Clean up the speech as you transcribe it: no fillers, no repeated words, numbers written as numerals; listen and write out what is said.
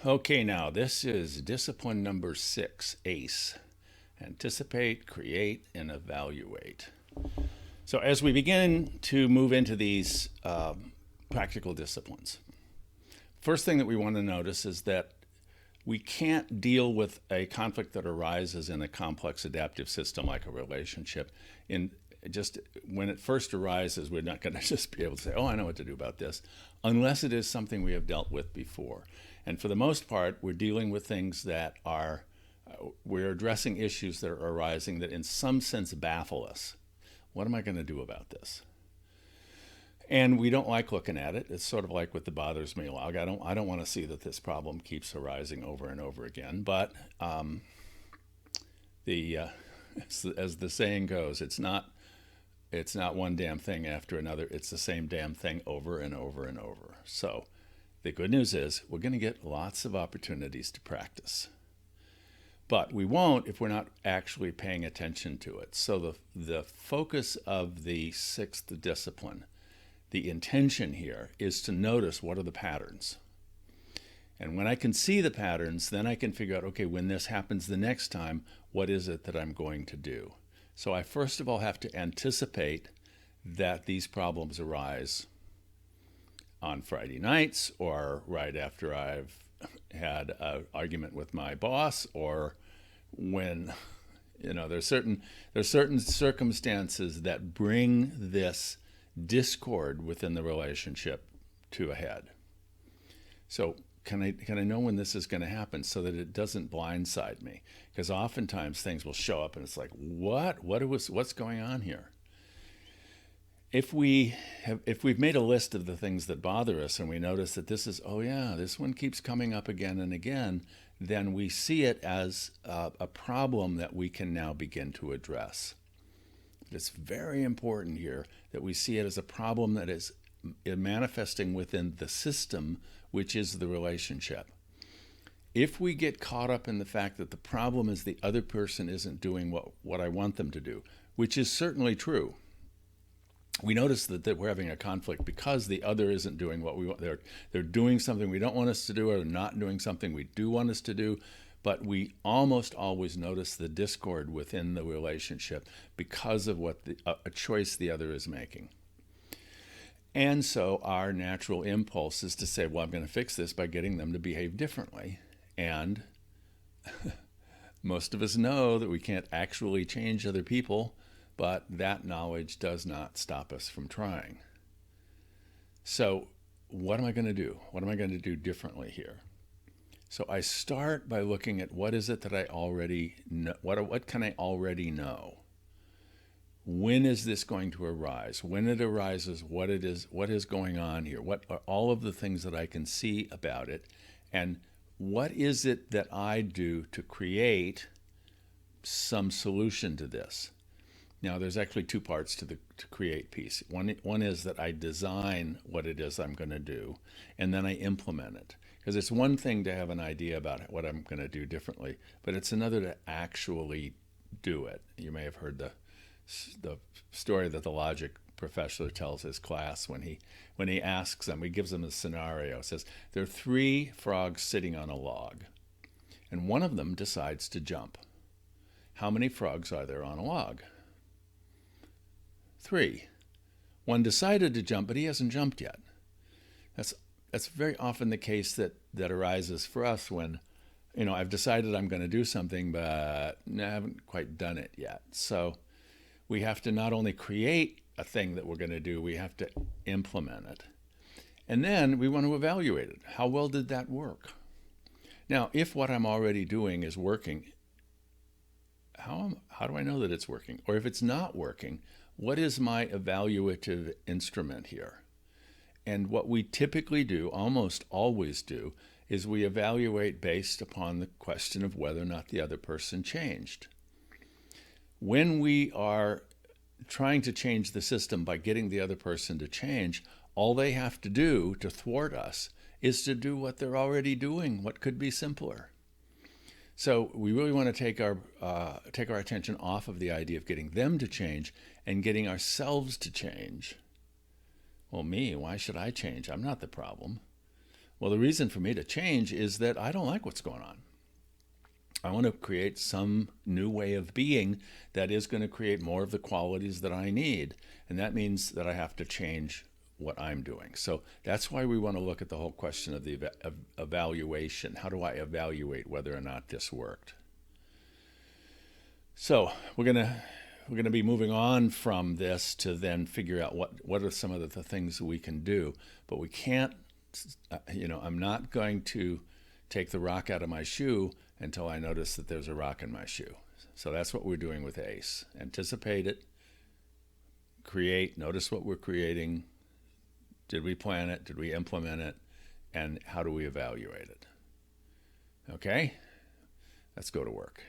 Okay, now this is discipline number 6, ACE. Anticipate, create, and evaluate. So as we begin to move into these practical disciplines, first thing that we want to notice is that we can't deal with a conflict that arises in a complex adaptive system like a relationship. In just when it first arises, we're not going to just be able to say, oh, I know what to do about this, unless it is something we have dealt with before. And for the most part, we're dealing with things that are, we're addressing issues that are arising that in some sense baffle us. What am I going to do about this? And we don't like looking at it. It's sort of like with the bothers me log. I don't want to see that this problem keeps arising over and over again. But as the saying goes, it's not one damn thing after another. It's the same damn thing over and over and over. So the good news is we're going to get lots of opportunities to practice. But we won't if we're not actually paying attention to it. So the focus of the 6th discipline, the intention here, is to notice what are the patterns. And when I can see the patterns, then I can figure out, okay, when this happens the next time, what is it that I'm going to do? So I first of all have to anticipate that these problems arise on Friday nights, or right after I've had an argument with my boss, or when there's certain circumstances that bring this discord within the relationship to a head. So can I know when this is going to happen so that it doesn't blindside me? Because oftentimes things will show up and it's like, what's going on here? If we've made a list of the things that bother us and we notice that this one keeps coming up again and again, then we see it as a problem that we can now begin to address. It's very important here that we see it as a problem that is manifesting within the system, which is the relationship. If we get caught up in the fact that the problem is the other person isn't doing what I want them to do, which is certainly true, we notice that we're having a conflict because the other isn't doing what we want. They're doing something we don't want us to do, or not doing something we do want us to do. But we almost always notice the discord within the relationship because of a choice the other is making. And so our natural impulse is to say, well, I'm going to fix this by getting them to behave differently. And most of us know that we can't actually change other people, but that knowledge does not stop us from trying. So what am I going to do? What am I going to do differently here? So I start by looking at what is it that I already know, what can I already know? When is this going to arise? When it arises, what is going on here? What are all of the things that I can see about it? And what is it that I do to create some solution to this? Now, there's actually two parts to the create piece. One is that I design what it is I'm going to do, and then I implement it. Because it's one thing to have an idea about what I'm going to do differently, but it's another to actually do it. You may have heard the story that the logic professor tells his class when he asks them, he gives them a scenario. It says, there are 3 frogs sitting on a log, and one of them decides to jump. How many frogs are there on a log? 3. One decided to jump, but he hasn't jumped yet. That's very often the case that arises for us when, I've decided I'm going to do something, but I haven't quite done it yet. So we have to not only create a thing that we're going to do, we have to implement it. And then we want to evaluate it. How well did that work? Now, if what I'm already doing is working, how do I know that it's working? Or if it's not working, what is my evaluative instrument here? And what we typically do, almost always do, is we evaluate based upon the question of whether or not the other person changed. When we are trying to change the system by getting the other person to change, all they have to do to thwart us is to do what they're already doing, what could be simpler. So we really want to take our attention off of the idea of getting them to change and getting ourselves to change. Well, why should I change? I'm not the problem. Well, the reason for me to change is that I don't like what's going on. I want to create some new way of being that is going to create more of the qualities that I need. And that means that I have to change what I'm doing. So that's why we want to look at the whole question of the evaluation. How do I evaluate whether or not this worked? So we're going to be moving on from this to then figure out what are some of the things we can do. But we can't, I'm not going to take the rock out of my shoe until I notice that there's a rock in my shoe. So that's what we're doing with ACE. Anticipate it, create, notice what we're creating. Did we plan it? Did we implement it? And how do we evaluate it? Okay? Let's go to work.